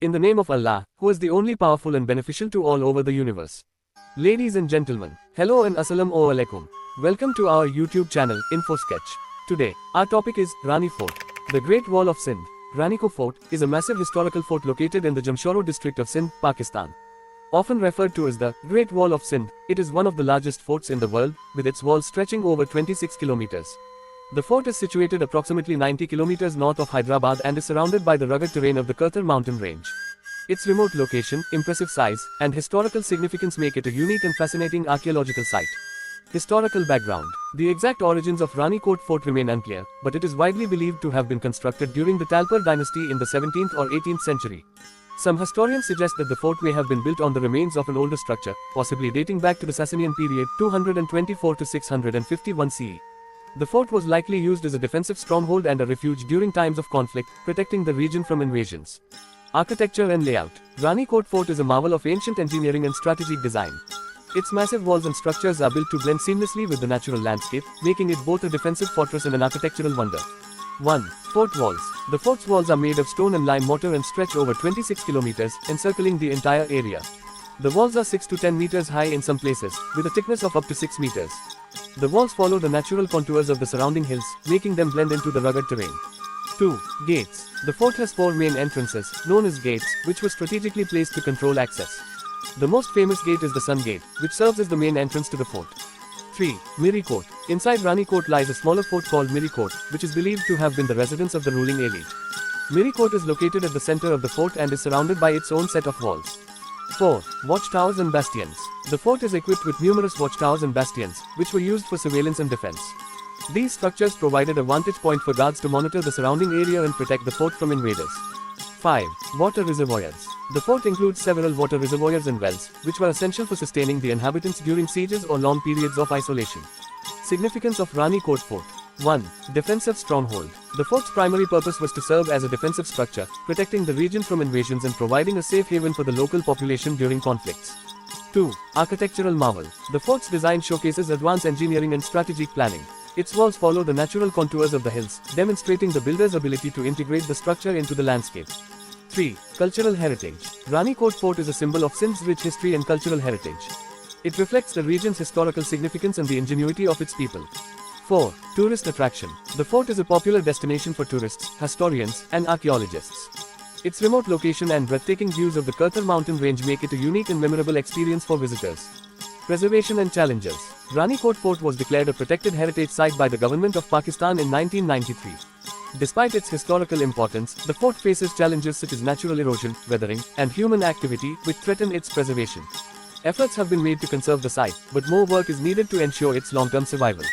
In the name of Allah, who is the only powerful and beneficial to all over the universe. Ladies and gentlemen, hello and assalamu alaikum. Welcome to our YouTube channel, Info Sketch. Today, our topic is Rani Fort, the Great Wall of Sindh. Rani Ko Fort is a massive historical fort located in the Jamshoro district of Sindh, Pakistan. Often referred to as the Great Wall of Sindh, it is one of the largest forts in the world, with its walls stretching over 26 kilometers. The fort is situated approximately 90 kilometers north of Hyderabad and is surrounded by the rugged terrain of the Kartar mountain range. Its remote location, impressive size, and historical significance make it a unique and fascinating archaeological site. Historical background. The exact origins of Rani Kot Fort remain unclear, but it is widely believed to have been constructed during the Talpur dynasty in the 17th or 18th century. Some historians suggest that the fort may have been built on the remains of an older structure, possibly dating back to the Sasanian period 224 to 651 CE. The fort was likely used as a defensive stronghold and a refuge during times of conflict, protecting the region from invasions. Architecture and layout. Rani Kot Fort is a marvel of ancient engineering and strategic design. Its massive walls and structures are built to blend seamlessly with the natural landscape, making it both a defensive fortress and an architectural wonder. 1. Fort walls. The fort's walls are made of stone and lime mortar and stretch over 26 kilometers, encircling the entire area. The walls are 6 to 10 meters high in some places, with a thickness of up to 6 meters. The walls follow the natural contours of the surrounding hills, making them blend into the rugged terrain. 2. Gates. The fort has 4 main entrances, known as gates, which were strategically placed to control access. The most famous gate is the Sun Gate, which serves as the main entrance to the fort. 3. Miri Kot. Inside Rani Kot lies a smaller fort called Miri Kot, which is believed to have been the residence of the ruling elite. Miri Kot is located at the center of the fort and is surrounded by its own set of walls. 4. Watchtowers and bastions. The fort is equipped with numerous watchtowers and bastions, which were used for surveillance and defense. These structures provided a vantage point for guards to monitor the surrounding area and protect the fort from invaders. 5. Water reservoirs. The fort includes several water reservoirs and wells, which were essential for sustaining the inhabitants during sieges or long periods of isolation. Significance of Rani Kot Fort. 1. Defensive stronghold. The fort's primary purpose was to serve as a defensive structure, protecting the region from invasions and providing a safe haven for the local population during conflicts. 2. Architectural marvel. The fort's design showcases advanced engineering and strategic planning. Its walls follow the natural contours of the hills, demonstrating the builder's ability to integrate the structure into the landscape. 3. Cultural heritage. Rani Kot Fort is a symbol of Sindh's rich history and cultural heritage. It reflects the region's historical significance and the ingenuity of its people. 4. Tourist attraction. The fort is a popular destination for tourists, historians, and archaeologists. Its remote location and breathtaking views of the Kartar mountain range make it a unique and memorable experience for visitors. Preservation and challenges. Rani Kot Fort was declared a protected heritage site by the government of Pakistan in 1993. Despite its historical importance, the fort faces challenges such as natural erosion, weathering, and human activity, which threaten its preservation. Efforts have been made to conserve the site, but more work is needed to ensure its long-term survival.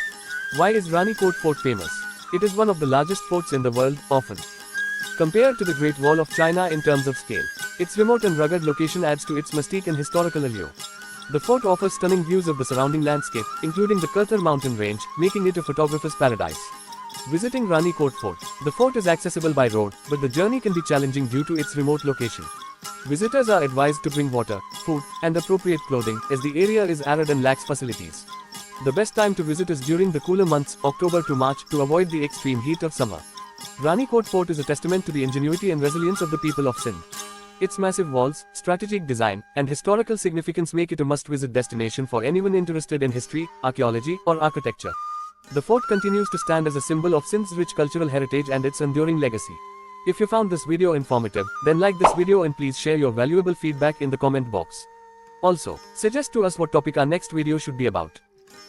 Why is Rani Kot Fort famous? It is one of the largest forts in the world, often compared to the Great Wall of China in terms of scale. Its remote and rugged location adds to its mystique and historical allure. The fort offers stunning views of the surrounding landscape, including the Kartar mountain range, making it a photographer's paradise. Visiting Rani Kot Fort. The fort is accessible by road, but the journey can be challenging due to its remote location. Visitors are advised to bring water, food, and appropriate clothing, as the area is arid and lacks facilities. The best time to visit is during the cooler months, October to March, to avoid the extreme heat of summer. Rani Kot Fort is a testament to the ingenuity and resilience of the people of Sindh. Its massive walls, strategic design, and historical significance make it a must-visit destination for anyone interested in history, archaeology, or architecture. The fort continues to stand as a symbol of Sindh's rich cultural heritage and its enduring legacy. If you found this video informative, then like this video and please share your valuable feedback in the comment box. Also, suggest to us what topic our next video should be about.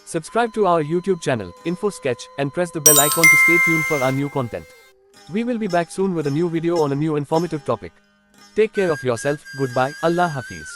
Subscribe to our YouTube channel, Info Sketch, and press the bell icon to stay tuned for our new content. We will be back soon with a new video on a new informative topic. Take care of yourself, goodbye, Allah Hafiz.